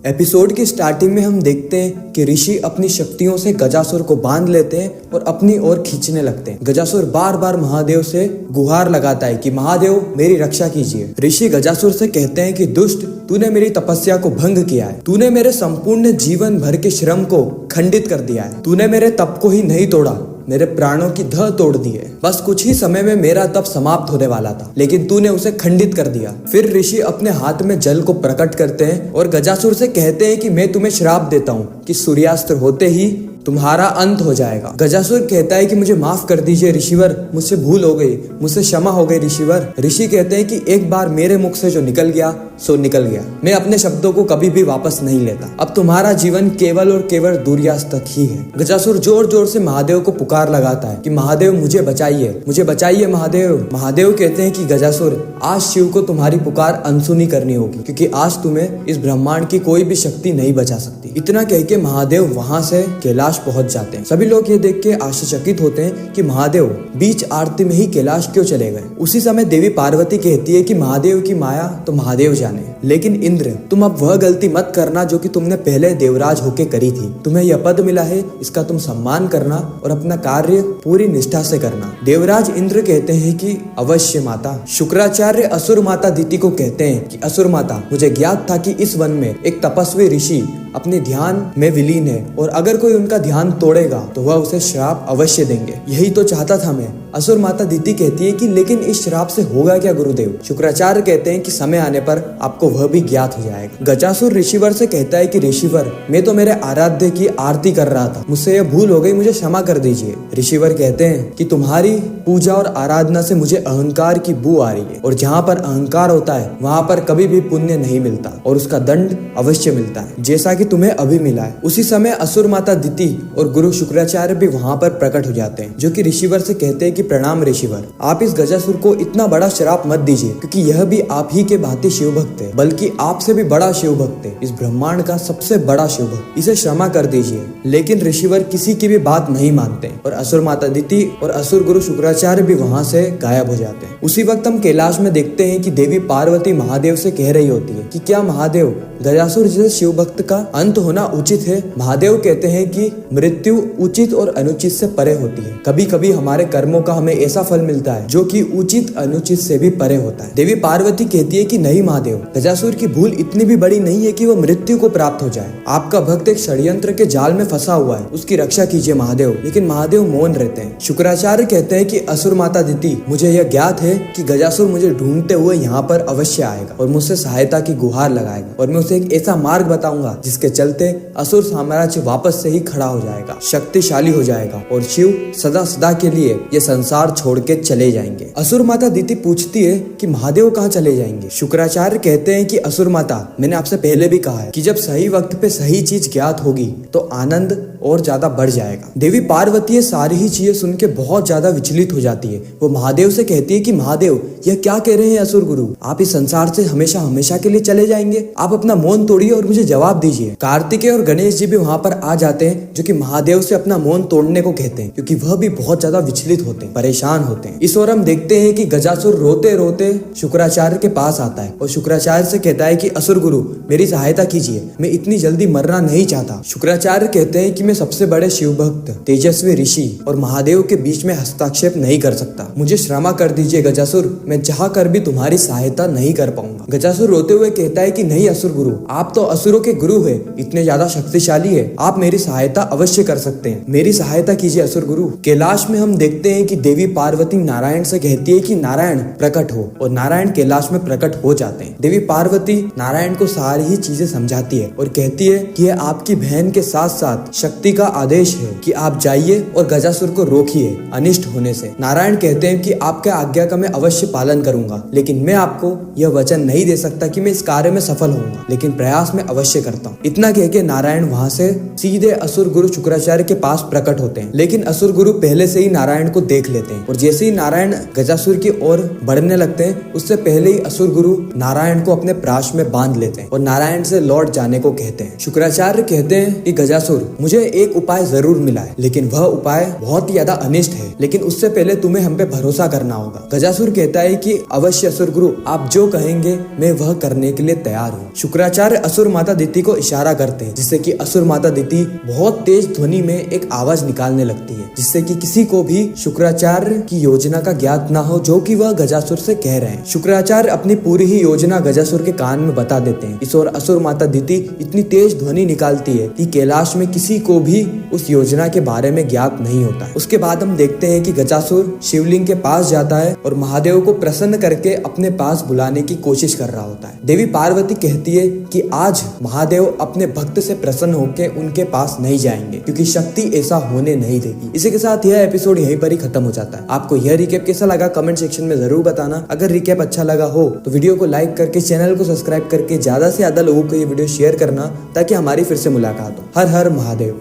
Episode की starting में हम देखते हैं कि ऋषि अपनी शक्तियों से गजासुर को बांध लेते हैं और अपनी ओर खींचने लगते हैं। गजासुर बार बार महादेव से गुहार लगाता है कि महादेव मेरी रक्षा कीजिए। ऋषि गजासुर से कहते हैं कि दुष्ट, तूने मेरी तपस्या को भंग किया है, तूने मेरे संपूर्ण जीवन भर के श्रम को खंडित कर दिया है, तूने मेरे तप को ही नहीं तोड़ा, मेरे प्राणों की धड़ तोड़ दी है। बस कुछ ही समय में मेरा तप समाप्त होने वाला था, लेकिन तूने उसे खंडित कर दिया। फिर ऋषि अपने हाथ में जल को प्रकट करते हैं और गजासुर से कहते हैं कि मैं तुम्हें श्राप देता हूँ कि सूर्यास्त होते ही तुम्हारा अंत हो जाएगा। गजासुर कहता है कि मुझे माफ कर दीजिए ऋषिवर, मुझसे भूल हो गई, मुझसे क्षमा हो गई ऋषिवर। ऋषि कहते हैं कि एक बार मेरे मुख से जो निकल गया सो निकल गया, मैं अपने शब्दों को कभी भी वापस नहीं लेता। अब तुम्हारा जीवन केवल और केवल सूर्यास्त तक ही है। गजासुर जोर जोर से महादेव को पुकार लगाता है कि महादेव मुझे बचाइए, मुझे बचाइए महादेव। महादेव कहते हैं कि गजासुर, आज शिव को तुम्हारी पुकार अनसुनी करनी होगी, क्योंकि आज तुम्हें इस ब्रह्मांड की कोई भी शक्ति नहीं बचा सकती। इतना कह के महादेव वहां से कैलाश पहुंच जाते हैं। सभी लोग ये देख के आश्चर्यचकित होते हैं कि महादेव बीच आरती में ही कैलाश क्यों चले गए। उसी समय देवी पार्वती कहती है कि महादेव की माया तो महादेव जाने, लेकिन इंद्र तुम अब वह गलती मत करना जो कि तुमने पहले देवराज होके करी थी। तुम्हें यह पद मिला है, इसका तुम सम्मान करना और अपना कार्य पूरी निष्ठा से करना। देवराज इंद्र कहते हैं कि अवश्य माता। शुक्राचार्य असुर माता दिति को कहते हैं कि असुर माता, मुझे ज्ञात था कि इस वन में एक तपस्वी ऋषि अपने ध्यान में विलीन है और अगर कोई उनका ध्यान तोड़ेगा तो वह उसे श्राप अवश्य देंगे। यही तो चाहता था मैं। असुर माता दिति कहती है कि लेकिन इस श्राप से होगा क्या गुरुदेव। शुक्राचार्य कहते हैं कि समय आने पर आपको वह भी ज्ञात हो जाएगा। गजासुर ऋषिवर से कहता है कि ऋषिवर, मैं तो मेरे आराध्य की आरती कर रहा था, मुझसे यह भूल हो गई, मुझे क्षमा कर दीजिए। ऋषिवर कहते हैं कि तुम्हारी पूजा और आराधना से मुझे अहंकार की बू आ रही है और जहाँ पर अहंकार होता है वहाँ पर कभी भी पुण्य नहीं मिलता और उसका दंड अवश्य मिलता है, जैसा कि तुम्हें अभी मिला है। उसी समय असुर माता दिति और गुरु शुक्राचार्य भी वहाँ पर प्रकट हो जाते हैं, जो कि ऋषिवर से कहते हैं कि प्रणाम ऋषिवर, आप इस गजासुर को इतना बड़ा श्राप मत दीजिए, क्योंकि यह भी आप ही के भांति शिव भक्त है, बल्कि आपसे भी बड़ा शिव भक्त है, इस ब्रह्मांड का सबसे बड़ा शिव भक्त, इसे क्षमा कर दीजिए। लेकिन ऋषिवर किसी की भी बात नहीं मानते और असुर माता दिति और असुर गुरु शुक्राचार्य भी वहाँ से गायब हो जाते हैं। उसी वक्त हम कैलाश में देखते हैं कि देवी पार्वती महादेव से कह रही होती है कि क्या महादेव, गजासुर जैसे शिव भक्त का अंत होना उचित है। महादेव कहते हैं कि मृत्यु उचित और अनुचित से परे होती है। कभी कभी हमारे कर्मों का हमें ऐसा फल मिलता है जो कि उचित अनुचित से भी परे होता है। देवी पार्वती कहती है कि नहीं महादेव, गजासुर की भूल इतनी भी बड़ी नहीं है कि वो मृत्यु को प्राप्त हो जाए। आपका भक्त एक षड्यंत्र के जाल में फंसा हुआ है, उसकी रक्षा कीजिए महादेव। लेकिन महादेव मौन रहते हैं। शुक्राचार्य कहते हैं कि असुर माता दिति, मुझे यह ज्ञात है कि गजासुर मुझे ढूंढते हुए यहाँ पर अवश्य आएगा और मुझसे सहायता की गुहार लगाएगा और मैं उसे एक ऐसा मार्ग बताऊंगा जिसके चलते असुर साम्राज्य वापस से ही खड़ा हो जाएगा, शक्तिशाली हो जाएगा और शिव सदा सदा के लिए ये संसार छोड़ के चले जाएंगे। असुर माता दिति पूछती है कि महादेव कहाँ चले जाएंगे। शुक्राचार्य कहते हैं कि असुर माता, मैंने आपसे पहले भी कहा है कि जब सही वक्त पे सही चीज ज्ञात होगी तो आनंद और ज्यादा बढ़ जाएगा। देवी पार्वती सारी ही चीजें सुन के बहुत ज्यादा विचलित हो जाती है। वो महादेव से कहती है कि महादेव, यह क्या कह रहे हैं असुर गुरु, आप इस संसार से हमेशा हमेशा के लिए चले जाएंगे। आप अपना मौन तोड़िए और मुझे जवाब दीजिए। कार्तिकेय और गणेश जी भी वहाँ पर आ जाते हैं, जो कि महादेव से अपना मौन तोड़ने को कहते हैं, क्योंकि वह भी बहुत ज्यादा विचलित होते हैं, परेशान होते हैं। इस ओर हम देखते हैं कि गजासुर रोते रोते शुक्राचार्य के पास आता है और शुक्राचार्य से कहता है कि असुर गुरु, मेरी सहायता कीजिए, मैं इतनी जल्दी मरना नहीं चाहता। शुक्राचार्य कहते हैं कि मैं सबसे बड़े शिव भक्त, तेजस्वी ऋषि और महादेव के बीच में हस्तक्षेप नहीं कर सकता, मुझे क्षमा कर दीजिए गजासुर, मैं चाह कर भी तुम्हारी सहायता नहीं कर पाऊंगा। गजासुर रोते हुए कहता है कि नहीं असुर गुरु, आप तो असुरों के गुरु है, इतने ज्यादा शक्तिशाली है, आप मेरी सहायता अवश्य कर सकते हैं, मेरी सहायता कीजिए असुर गुरु। कैलाश में हम देखते हैं कि देवी पार्वती नारायण से कहती है कि नारायण प्रकट हो और नारायण कैलाश में प्रकट हो जाते हैं। देवी पार्वती नारायण को सारी ही चीजें समझाती है और कहती है कि यह आपकी बहन के साथ साथ शक्ति का आदेश है कि आप जाइए और गजासुर को रोकिए अनिष्ट होने से। नारायण कहते हैं कि आपके आज्ञा का मैं अवश्य पालन करूंगा, लेकिन मैं आपको यह वचन नहीं दे सकता कि मैं इस कार्य में सफल होऊंगा, लेकिन प्रयास में अवश्य करता हूँ। इतना कह के नारायण वहाँ से सीधे असुर गुरु शुक्राचार्य के पास प्रकट होते हैं, लेकिन असुर गुरु पहले से ही नारायण को देख लेते हैं और जैसे ही नारायण गजासुर की ओर बढ़ने लगते हैं, उससे पहले ही असुर गुरु नारायण को अपने अपने प्राश में बांध लेते हैं और नारायण से लौट जाने को कहते हैं। शुक्राचार्य कहते हैं कि गजासुर, मुझे एक उपाय जरूर मिला है, लेकिन वह उपाय बहुत ही ज्यादा अनिष्ट है, लेकिन उससे पहले तुम्हें हम पे भरोसा करना होगा। गजासुर कहता है कि अवश्य असुर गुरु, आप जो कहेंगे मैं वह करने के लिए तैयार हूँ। शुक्राचार्य असुर माता दिति को इशारा करते हैं, जिससे कि असुर माता दिति बहुत तेज ध्वनि में एक आवाज निकालने लगती है, जिससे कि किसी को भी शुक्राचार्य की योजना का ज्ञात ना हो जो कि वह गजासुर से कह रहे हैं। शुक्राचार्य अपनी पूरी ही योजना गजासुर के कान में बता देते हैं। इस ओर असुर माता दिति इतनी तेज ध्वनि निकालती है कि कैलाश में किसी को भी उस योजना के बारे में ज्ञात नहीं होता है। उसके बाद हम देखते हैं कि गजासुर शिवलिंग के पास जाता है और महादेव को प्रसन्न करके अपने पास बुलाने की कोशिश कर रहा होता है। देवी पार्वती कहती है कि आज महादेव अपने भक्त से प्रसन्न होकर उनके पास नहीं जाएंगे, क्योंकि शक्ति ऐसा होने नहीं देगी। इसी के साथ यह एपिसोड यहीं पर ही खत्म हो जाता है। आपको यह रिकैप कैसा लगा कमेंट सेक्शन में जरूर बताना। अगर रिकैप अच्छा लगा हो तो वीडियो को लाइक करके चैनल को सब्सक्राइब करके ज्यादा से ज्यादा लोगों को ये वीडियो शेयर करना, ताकि हमारी फिर से मुलाकात हो। हर हर महादेव।